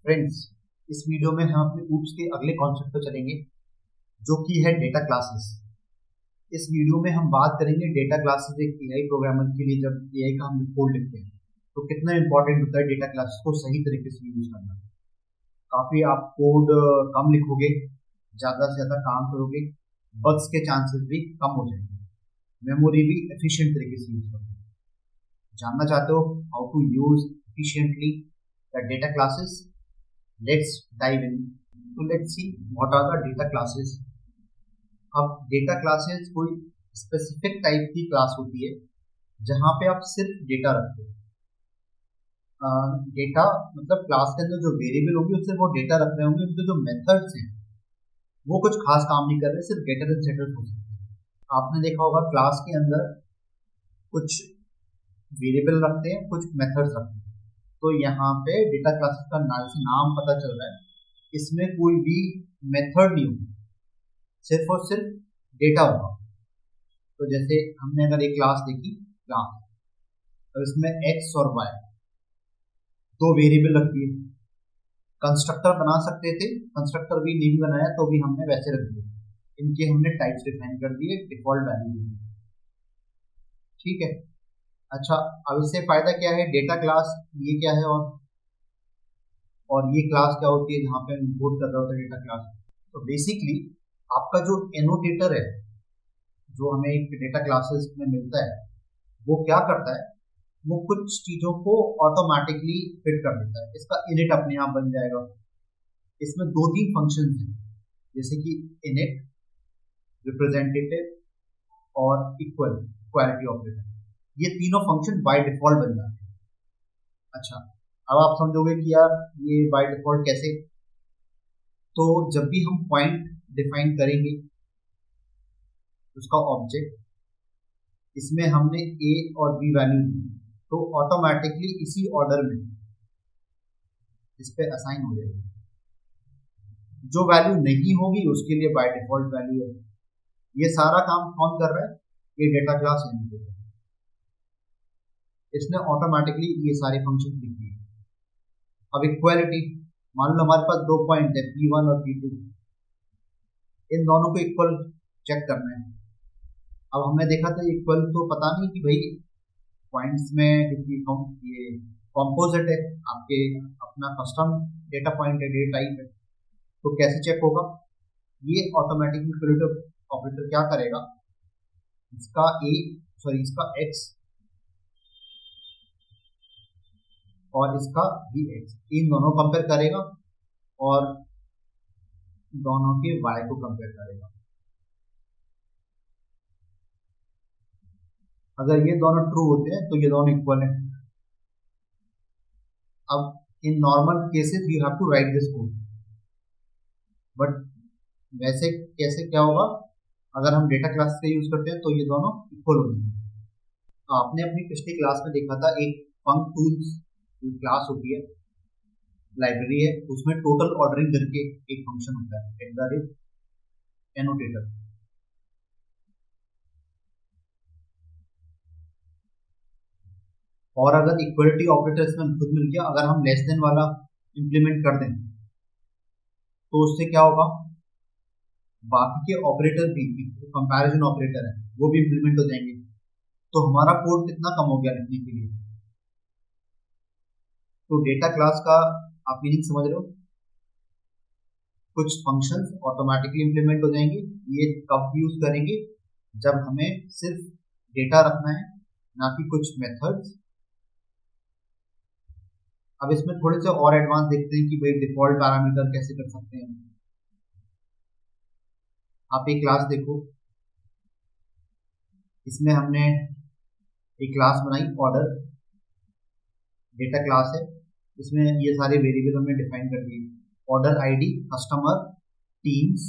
Friends, इस video में हम अपने ऊप्स के अगले कॉन्सेप्ट पर चलेंगे जो कि है डेटा क्लासेस। इस वीडियो में हम बात करेंगे डेटा क्लासेस एक एआई प्रोग्रामर के लिए। जब एआई का हम कोड लिखते हैं तो कितना इंपॉर्टेंट होता है डेटा क्लासेस को सही तरीके से यूज करना। काफी आप कोड कम लिखोगे, ज्यादा से ज्यादा काम करोगे, बग्स के चांसेस भी कम हो जाएंगे, मेमोरी भी एफिशिएंट तरीके से यूज करोगे। जानना चाहते हो how to use efficiently the data classes? Let's dive in. So let's see what are the data classes. अब डेटा क्लासेस कोई स्पेसिफिक टाइप की क्लास होती है जहां पे आप सिर्फ डेटा रखते हो। डेटा मतलब क्लास के अंदर जो वेरिएबल होगी उससे वो डेटा रख रहे होंगे, उनके जो मेथड्स हैं वो कुछ खास काम नहीं कर रहे, सिर्फ गेटर एंड सेटर हो सकते हैं। आपने देखा होगा क्लास के अंदर कुछ वेरिएबल रखते हैं, कुछ मेथड्स रखते हैं। तो यहाँ पे डेटा क्लासेस का नाम पता चल रहा है, इसमें कोई भी मेथड नहीं होगा, सिर्फ और सिर्फ डेटा होगा। तो जैसे हमने अगर एक क्लास देखी क्लास, तो इसमें एक्स और वाई दो वेरिएबल रख दिए। कंस्ट्रक्टर बना सकते थे, कंस्ट्रक्टर भी नहीं बनाया तो भी हमने वैसे रख दिए, इनके हमने टाइप्स डिफाइन कर दिए, डिफॉल्ट वैल्यू दी। ठीक है, अच्छा अब इससे फायदा क्या है? डेटा क्लास ये क्या है और ये क्लास क्या होती है जहाँ पे हम इंपोर्ट कर रहे होते हैं डेटा क्लास। तो बेसिकली आपका जो एनोटेटर है जो हमें एक डेटा क्लासेस में मिलता है, वो क्या करता है, वो कुछ चीजों को ऑटोमेटिकली फिट कर देता है। इसका इनिट अपने आप बन जाएगा। इसमें दो तीन फंक्शन हैं, जैसे कि इनिट, रिप्रेजेंटेटिव और इक्वालिटी ऑपरेटर। ये तीनों फंक्शन बाय डिफॉल्ट बन जाते हैं। अच्छा, अब आप समझोगे कि यार ये बाय डिफॉल्ट कैसे? तो जब भी हम पॉइंट डिफाइन करेंगे उसका ऑब्जेक्ट, इसमें हमने ए और बी वैल्यू दी तो ऑटोमेटिकली इसी ऑर्डर में इस पे असाइन हो जाएगी। जो वैल्यू नहीं होगी उसके लिए बाय डिफॉल्ट वैल्यू है। ये सारा काम कौन कर रहा है? ये डेटा क्लास है। इसने ऑटोमेटिकली ये सारे फंक्शन लिख दिए। अब इक्वालिटी, मान लो हमारे पास दो पॉइंट है P1 और P2, इन दोनों को इक्वल चेक करना है। अब हमने देखा था इक्वल तो पता नहीं कि भाई पॉइंट्स में ये कॉम्पोजिट है, आपके अपना कस्टम डेटा पॉइंट है, डेटा टाइप है, तो कैसे चेक होगा? ये ऑटोमेटिकली इक्वलिटी ऑपरेटर क्या करेगा, इसका x और इसका vx, इन दोनों कंपेयर करेगा और दोनों के y को कंपेयर करेगा। अगर ये दोनों ट्रू होते हैं तो ये दोनों इक्वल हैं। अब in normal cases you have to write this code, but वैसे कैसे क्या होगा अगर हम डेटा क्लास का यूज करते हैं तो ये दोनों इक्वल हो जाएंगे। तो आपने अपनी पिछली क्लास में देखा था एक फंक टूल्स क्लास होती है, लाइब्रेरी है, उसमें टोटल ऑर्डरिंग करके एक फंक्शन होता है एनोटेटर। और अगर इक्वलिटी ऑपरेटर इसमें खुद मिल गया, अगर हम लेस देन वाला इंप्लीमेंट कर दें तो उससे क्या होगा, बाकी के ऑपरेटर भी, कंपैरिजन ऑपरेटर है, वो भी इंप्लीमेंट हो जाएंगे। तो हमारा कोड कितना कम हो गया लिखने के लिए। तो डेटा क्लास का आप मीनिंग समझ रहे हो? कुछ फंक्शंस ऑटोमेटिकली इंप्लीमेंट हो जाएंगे। ये कब यूज करेंगे? जब हमें सिर्फ डेटा रखना है, ना कि कुछ मेथड्स। अब इसमें थोड़े से और एडवांस देखते हैं कि भाई डिफॉल्ट पैरामीटर कैसे कर सकते हैं। आप एक क्लास देखो, इसमें हमने एक क्लास बनाई ऑर्डर, डेटा क्लास है, इसमें ये सारे वेरिएबल हमने डिफाइन कर दिए। Order ID, customer, teams,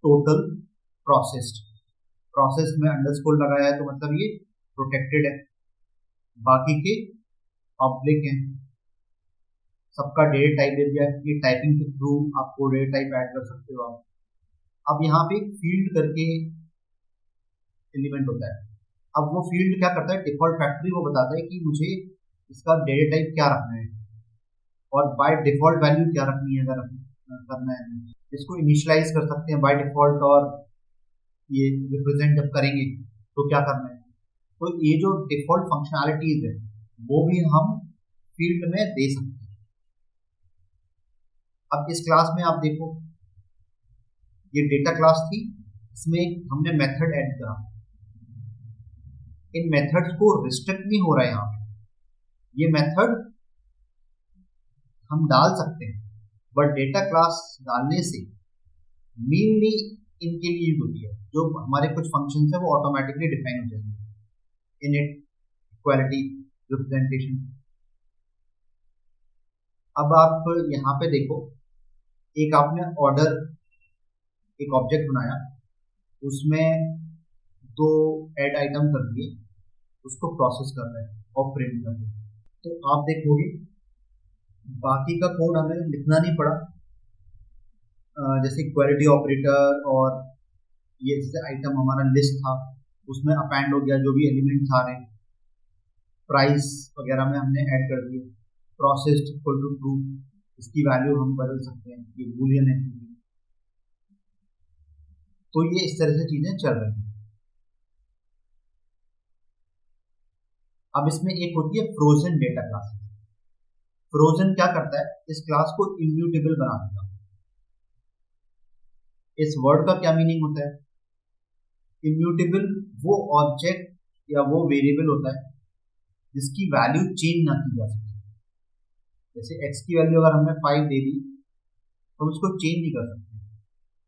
total, processed. Process में अंडरस्कोर लगाया है तो मतलब ये प्रोटेक्टेड है, बाकी के पब्लिक हैं। सबका डेटा टाइप दे दिया, ये टाइपिंग के थ्रू आपको डेटा टाइप ऐड कर सकते हो आप। अब यहाँ पे फील्ड करके एलिमेंट होता है। अब वो फील्ड क्या करता है, डिफॉल्ट फैक्ट्री वो बताता है कि मुझे इसका डेटा टाइप क्या रखना है, और बाय डिफॉल्ट वैल्यू क्या रखनी है अगर करना है। इसको इनिशियलाइज कर सकते हैं बाय डिफॉल्ट, और ये रिप्रेजेंट जब करेंगे तो क्या करना है। तो ये जो डिफॉल्ट फंक्शनैलिटीज है वो भी हम फील्ड में दे सकते हैं। अब इस क्लास में आप देखो, ये डेटा क्लास थी, इसमें हमने मेथड ऐड करा। इन मेथड्स को रिस्ट्रिक्ट नहीं हो रहा है यहाँ पे, ये मेथड हम डाल सकते हैं, बट डेटा क्लास डालने से मेनली इनके लिए यूज होती है, जो हमारे कुछ फंक्शंस है वो ऑटोमेटिकली डिफाइन हो जाएंगे। Init, equality, representation. अब आप यहाँ पे देखो, एक आपने ऑर्डर एक ऑब्जेक्ट बनाया, उसमें दो ऐड आइटम कर दिए, उसको प्रोसेस कर रहे हैं और प्रिंट कर रहे हैं। तो आप देखोगे बाकी का कोड हमें लिखना नहीं पड़ा, जैसे इक्वालिटी ऑपरेटर, और ये जैसे आइटम हमारा लिस्ट था उसमें अपेंड हो गया जो भी एलिमेंट्स आ रहे हैं, प्राइस वगैरह में हमने ऐड कर दिए, प्रोसेस्ड इक्वल टू ट्रू, इसकी वैल्यू हम बदल सकते हैं, ये बूलियन है। तो ये इस तरह से चीजें चल रही हैं। अब इसमें एक होती है फ्रोजन डेटा क्लास। फ्रोजन क्या करता है, इस क्लास को इम्यूटेबल बना देगा। इस वर्ड का क्या मीनिंग होता है? इम्यूटेबल वो ऑब्जेक्ट या वो वेरिएबल होता है जिसकी वैल्यू चेंज ना की जा सके। जैसे x की वैल्यू अगर हमने 5 दे दी तो हम उसको चेंज नहीं कर सकते,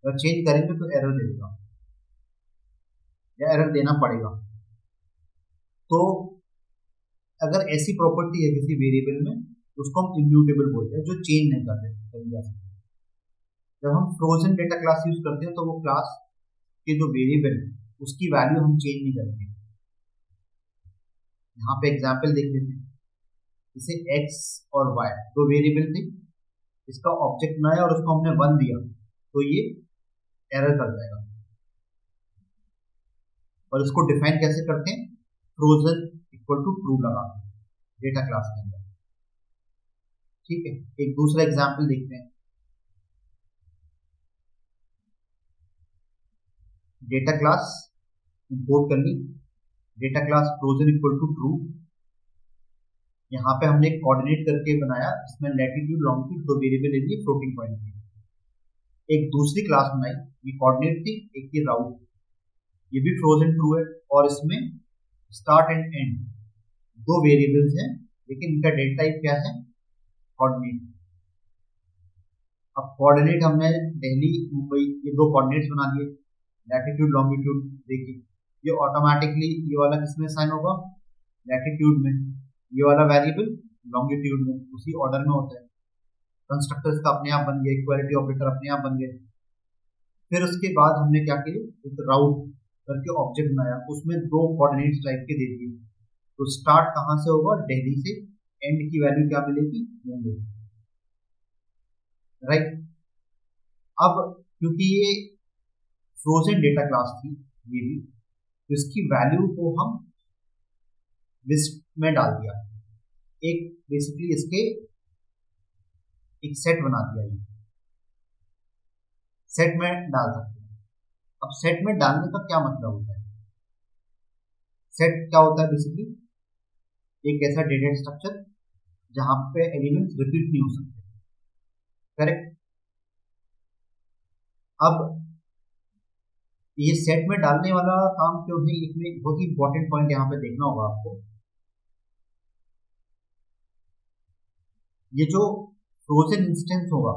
अगर चेंज करेंगे तो एरर दे देगा या एरर देना पड़ेगा। तो अगर ऐसी प्रॉपर्टी है किसी वेरिएबल में, उसको हम इम्यूटेबल बोलते हैं, जो चेंज नहीं करी जा सकती। जब हम फ्रोजन डेटा क्लास यूज करते हैं तो वो क्लास के जो वेरिएबल है उसकी वैल्यू हम चेंज नहीं करेंगे। यहाँ पे एग्जाम्पल देख लेते हैं, जैसे x और y दो वेरिएबल थे, इसका ऑब्जेक्ट बनाया और उसको हमने 1 दिया तो ये एरर कर जाएगा। और इसको डिफाइन कैसे करते हैं? फ्रोजन इक्वल टू ट्रू लगा डेटा क्लास के अंदर। ठीक है, एक दूसरा एग्जाम्पल देखते हैं। डेटा क्लास इंपोर्ट करनी, data class frozen equal to true. यहाँ पे हमने एक कोऑर्डिनेट करके बनाया, इसमें लैटिट्यूड लॉन्गिट्यूड दो वेरिएबल है, फ्लोटिंग पॉइंट थी। एक दूसरी क्लास बनाई, ये कोऑर्डिनेट थी, एक ये राउट, ये भी फ्रोजन ट्रू है, और इसमें स्टार्ट एंड एंड दो वेरिएबल्स हैं, लेकिन इनका डेटा टाइप क्या है? कोऑर्डिनेट। अब कोऑर्डिनेट हमने दिल्ली, मुंबई, ये दो कोऑर्डिनेट्स बना दिए, लैटिट्यूड लॉन्गिट्यूड। देखिए ये ऑटोमेटिकली ये वाला किसमें साइन होगा? लैटिट्यूड में, ये वाला वेरिएबल लॉन्गिट्यूड में, उसी ऑर्डर में होता है। कंस्ट्रक्टर्स का अपने आप बन गया, इक्वालिटी ऑपरेटर अपने आप बन गए। फिर उसके बाद हमने क्या किया, एक राउट करके ऑब्जेक्ट बनाया, उसमें दो कोऑर्डिनेट्स टाइप के दे दिए। तो स्टार्ट कहाँ से होगा? दिल्ली से, एंड की वैल्यू क्या मिलेगी? मुंबई। राइट। अब क्योंकि ये फ्रोजन डेटा क्लास थी ये भी, तो इसकी वैल्यू को हम लिस्ट में डाल दिया, एक बेसिकली इसके एक सेट बना दिया, ये सेट में डाल सकते हैं। अब सेट में डालने का क्या मतलब होता है? सेट क्या होता है? बेसिकली एक ऐसा डेटा स्ट्रक्चर जहां पे एलिमेंट्स रिपीट नहीं हो सकते। करेक्ट। अब ये सेट में डालने वाला काम क्यों है, इसमें बहुत ही इंपॉर्टेंट पॉइंट यहाँ पे देखना होगा आपको। ये जो फ्रोजन इंस्टेंस होगा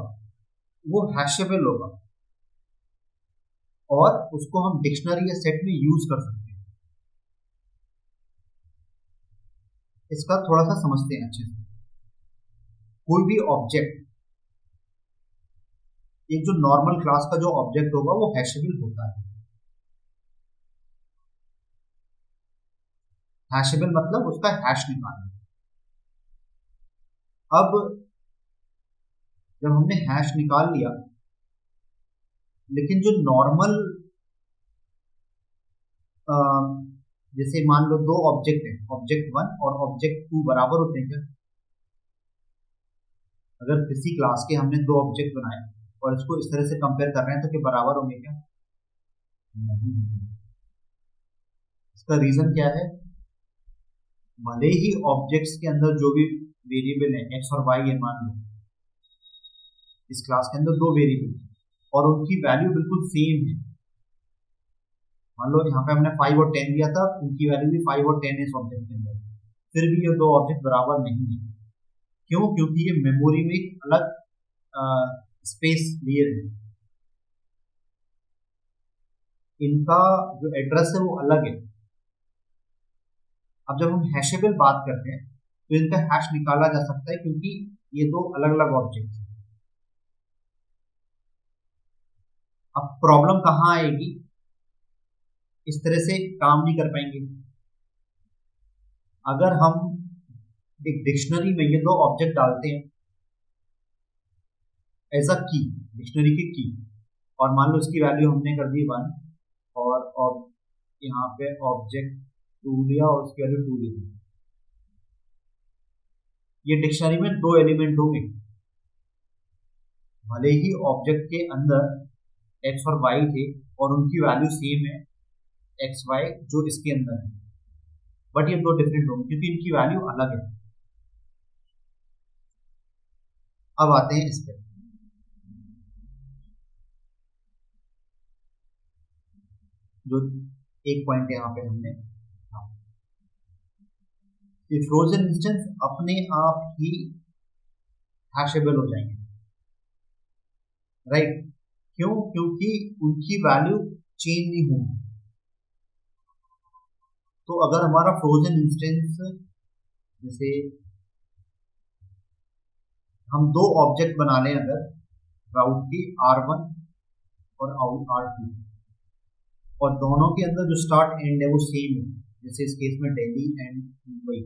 वो हैशेबल होगा, और उसको हम डिक्शनरी या सेट में यूज कर सकते हैं। इसका थोड़ा सा समझते हैं अच्छे से। कोई भी ऑब्जेक्ट, एक जो नॉर्मल क्लास का जो ऑब्जेक्ट होगा वो हैशेबल होता है। हैशेबल मतलब उसका हैश निकालना। अब जब हमने हैश निकाल लिया, लेकिन जो नॉर्मल जैसे मान लो दो ऑब्जेक्ट है, ऑब्जेक्ट 1 और ऑब्जेक्ट 2 बराबर होते हैं क्या? अगर किसी क्लास के हमने दो ऑब्जेक्ट बनाए और इसको इस तरह से कंपेयर कर रहे हैं तो क्या बराबर होंगे क्या? नहीं। इसका रीजन क्या है? भले ही ऑब्जेक्ट्स के अंदर जो भी वेरिएबल है एक्स और वाई है, मान लो इस क्लास के अंदर दो वेरिएबल और उनकी वैल्यू बिल्कुल सेम है। मान लो यहाँ पे हमने 5 और 10 दिया था, उनकी वैल्यू भी 5 और 10 है इस ऑब्जेक्ट के अंदर, फिर भी ये दो ऑब्जेक्ट बराबर नहीं है। क्यों? क्योंकि ये मेमोरी में एक अलग स्पेस लिए है, इनका जो एड्रेस है वो अलग है। अब जब हम हैशेबल बात करते हैं तो इनका हैश निकाला जा सकता है क्योंकि ये दो अलग अलग ऑब्जेक्ट हैं। अब प्रॉब्लम कहाँ आएगी? इस तरह से काम नहीं कर पाएंगे। अगर हम एक डिक्शनरी में ये दो ऑब्जेक्ट डालते हैं एज अ की, डिक्शनरी की की, और मान लो इसकी वैल्यू हमने कर दी 1 और यहाँ पे ऑब्जेक्ट 2 लिया और उसकी वैल्यू 2 ली, ये डिक्शनरी में दो एलिमेंट होंगे। भले ही ऑब्जेक्ट के अंदर एक्स और वाई थे और उनकी वैल्यू सेम है एक्स वाई जो इसके अंदर है, बट ये दो डिफरेंट होंगे क्योंकि इनकी वैल्यू अलग है। अब आते हैं इस पर, जो एक पॉइंट यहाँ पे हमने, ये फ्रोजन इंस्टेंस अपने आप ही हैशेबल हो जाएंगे, राइट? क्यों? क्योंकि उनकी वैल्यू चेंज नहीं होगी। तो अगर हमारा फ्रोजन इंस्टेंस, जैसे हम दो ऑब्जेक्ट बना लें अगर राउट की R1 और आउट R2, और दोनों के अंदर जो स्टार्ट एंड है वो सेम है, जैसे इस केस में दिल्ली एंड मुंबई,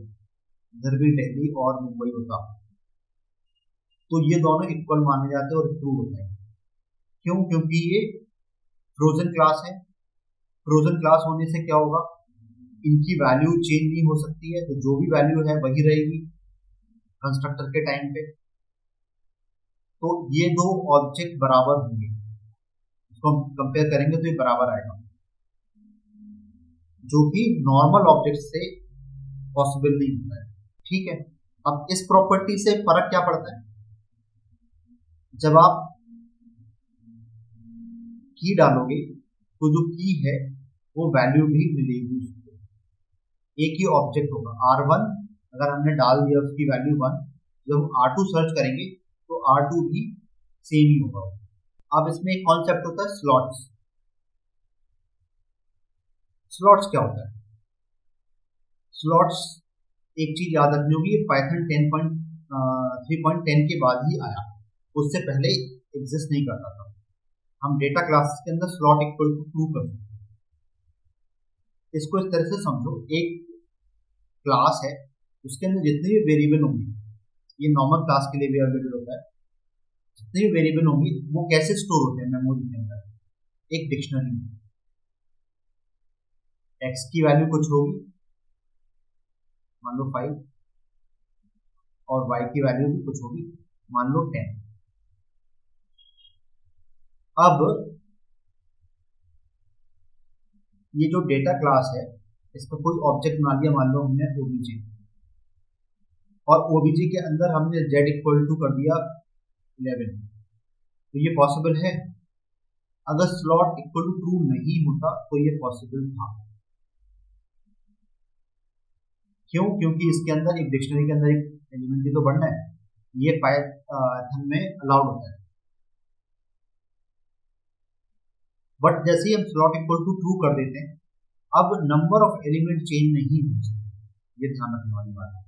इधर भी दिल्ली और मुंबई होता, तो ये दोनों इक्वल माने जाते हैं और ट्रू होता है। क्यों? क्योंकि ये फ्रोजन क्लास है। फ्रोजन क्लास होने से क्या होगा? इनकी वैल्यू चेंज नहीं हो सकती है, तो जो भी वैल्यू है वही रहेगी कंस्ट्रक्टर के टाइम पे। तो ये दो ऑब्जेक्ट बराबर होंगे, इसको हम कंपेयर करेंगे तो ये बराबर आएगा, जो कि नॉर्मल ऑब्जेक्ट से पॉसिबल नहीं होता है। ठीक है, अब इस प्रॉपर्टी से फर्क क्या पड़ता है? जब आप की डालोगे तो जो की है वो वैल्यू भी मिलेगी उसको, एक ही ऑब्जेक्ट होगा R1, अगर हमने डाल दिया उसकी वैल्यू 1, जब हम R2 सर्च करेंगे तो R2 भी सेम ही होगा। अब इसमें एक कॉन्सेप्ट होता है स्लॉट्स। स्लॉट्स क्या होता है? स्लॉट्स एक चीज याद रखनी होगी, पाइथन 3.10 के बाद ही आया, उससे पहले एग्जिस्ट नहीं करता था। हम डेटा क्लासेस के अंदर स्लॉट इक्वल टू ट्रू कर सकते हैं। इसको इस तरह से समझो, एक क्लास है उसके अंदर जितने भी वेरिएबल होंगे, ये नॉर्मल क्लास के लिए भी अवेलेबल होता है, जितने भी वेरिएबल होंगे वो कैसे स्टोर होते हैं मेमोरी के अंदर, एक डिक्शनरी में। एक्स की वैल्यू कुछ होगी, मान लो 5, और वाई की वैल्यू भी कुछ होगी, मान लो 10। अब ये जो डेटा क्लास है इसका कोई ऑब्जेक्ट बना दिया, मान लो हमने ओबीजे, और ओबीजे के अंदर हमने z इक्वल टू कर दिया 11, तो ये पॉसिबल है। अगर स्लॉट इक्वल टू ट्रू नहीं होता तो ये पॉसिबल था। क्यों? क्योंकि इसके अंदर एक डिक्शनरी के अंदर एक एलिमेंट ही तो बढ़ना है, ये पाइथन में अलाउड होता है। बट जैसे ही हम स्लॉट इक्वल टू ट्रू कर देते हैं, अब नंबर ऑफ एलिमेंट चेंज नहीं हो सकते, ये ध्यान रखने वाली बात है।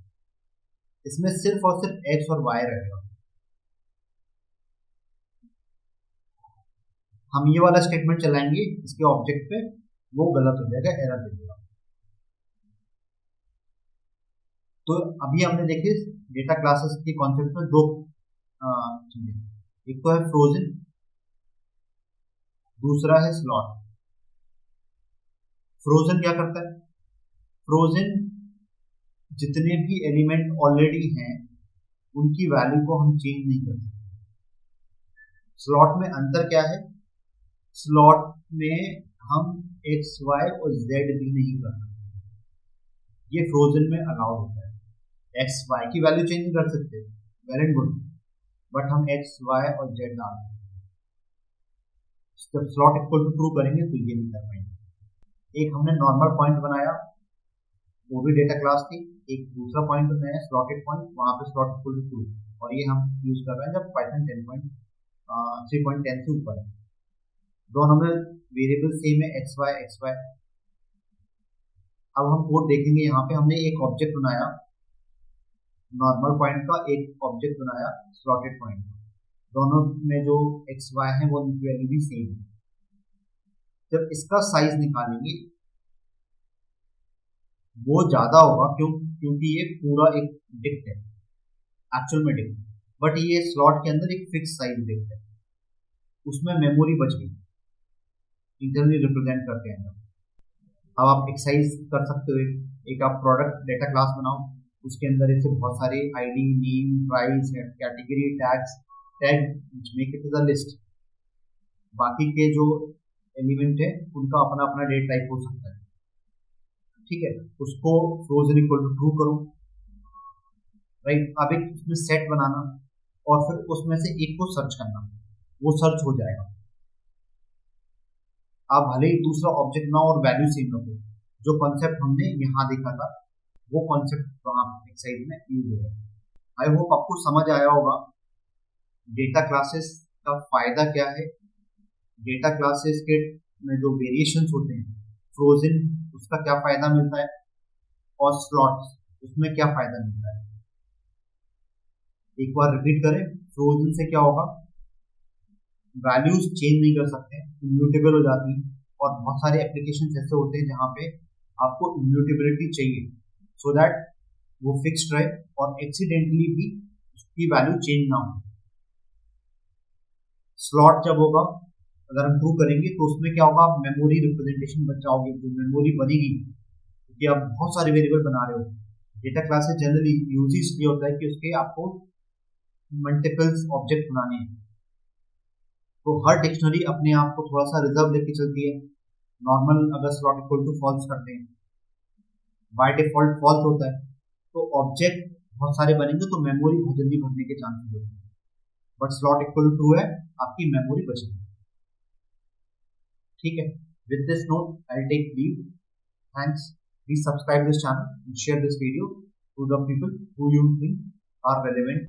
इसमें सिर्फ और सिर्फ एक्स और वाई रहेगा। हम ये वाला स्टेटमेंट चलाएंगे इसके ऑब्जेक्ट पे, वो गलत हो जाएगा, एरर दे देगा। तो अभी हमने देखे डेटा क्लासेस के कॉन्सेप्ट में दो चीजें, एक तो है फ्रोजन, दूसरा है स्लॉट। फ्रोजन क्या करता है? फ्रोजन जितने भी एलिमेंट ऑलरेडी हैं उनकी वैल्यू को हम चेंज नहीं कर सकते। स्लॉट में अंतर क्या है? स्लॉट में हम एक्स वाई और जेड भी नहीं कर सकते, ये फ्रोजन में अलाउड होता है। एक्स वाई की वैल्यू चेंज नहीं कर सकते, वेल एंड गुड, बट हम एक्स वाई और जेड डाल सकते हैं। जब स्लॉट इक्वल टू ट्रू करेंगे तो ये नहीं कर पाएंगे। एक हमने नॉर्मल पॉइंट बनाया, वो भी डेटा क्लास थी। एक दूसरा पॉइंट बनाया स्लॉटेड पॉइंट, वहां पे स्लॉट इक्वल टू ट्रू, और ये हम यूज कर रहे हैं जब पाइथन 3.10 से ऊपर है। दोनों में वेरिएबल सेम है, एक्स वाई। अब हम कोड देखेंगे, यहाँ पे हमने एक ऑब्जेक्ट बनाया नॉर्मल पॉइंट का, एक ऑब्जेक्ट बनाया स्लॉटेड पॉइंट का। दोनों में जो एक्स वाई है वो वैल्यू भी सेम है। जब इसका साइज निकालेंगे वो ज्यादा होगा, क्योंकि ये पूरा एक डिक्ट है, एक्चुअल में डिक्ट, बट ये स्लॉट के अंदर एक फिक्स साइज डिक्ट है, उसमें मेमोरी बच गई, इंटरनली रिप्रेजेंट करते हैं। अब आप एक्सरसाइज कर सकते हो, एक आप प्रोडक्ट डेटा क्लास बनाओ, उसके अंदर ऐसे बहुत सारे ID, name, price, category, tag make it the list. बाकी के जो एलिमेंट है उनका अपना अपना डेटा टाइप हो सकता है, ठीक है। उसको फ्रोजन इक्वल टू ट्रू करो, राइट। अब एक उसमें सेट बनाना और फिर उसमें से एक को सर्च करना, वो सर्च हो जाएगा। आप भले ही दूसरा ऑब्जेक्ट ना और वैल्यू सेम रखो, जो कॉन्सेप्ट हमने यहाँ देखा था वो कॉन्सेप्ट वहाँ एक्सरसाइज में यूज हो रहा है। आई होप आपको समझ आया होगा डेटा क्लासेस का फायदा क्या है, डेटा क्लासेस के में जो वेरिएशंस होते हैं, फ्रोजन उसका क्या फायदा मिलता है, और स्लॉट्स उसमें क्या फायदा मिलता है। एक बार रिपीट करें, फ्रोजन से क्या होगा, वैल्यूज चेंज नहीं कर सकते, इम्यूटेबल हो जाती है, और बहुत सारे एप्लीकेशन ऐसे होते हैं जहाँ पे आपको इम्यूटेबिलिटी चाहिए, सो दैट वो फिक्स्ड रहे और एक्सीडेंटली भी उसकी वैल्यू चेंज ना हो। स्लॉट जब होगा, अगर हम ट्रू करेंगे तो उसमें क्या होगा, आप मेमोरी रिप्रेजेंटेशन बचाओगे, जो मेमोरी बनेगी क्योंकि आप बहुत सारे वेरिएबल बना रहे हो। डेटा क्लासेस जनरली यूज इसलिए होता है कि उसके आपको मल्टीपल्स ऑब्जेक्ट बनाने हैं, तो हर डिक्शनरी अपने आप को थोड़ा सा रिजर्व लेके चलती है। नॉर्मल अगर स्लॉट इक्वल टू फॉल्स करते हैं, बाय डिफॉल्ट फॉल्स होता है, तो ऑब्जेक्ट बहुत सारे बनेंगे तो मेमोरी बहुत जल्दी भरने के चांसेस होते हैं। But slot equal to true है, आपकी मेमोरी बचेगी, ठीक है। With this note I take leave, thanks. Please subscribe this channel and share this video to the people who you think are relevant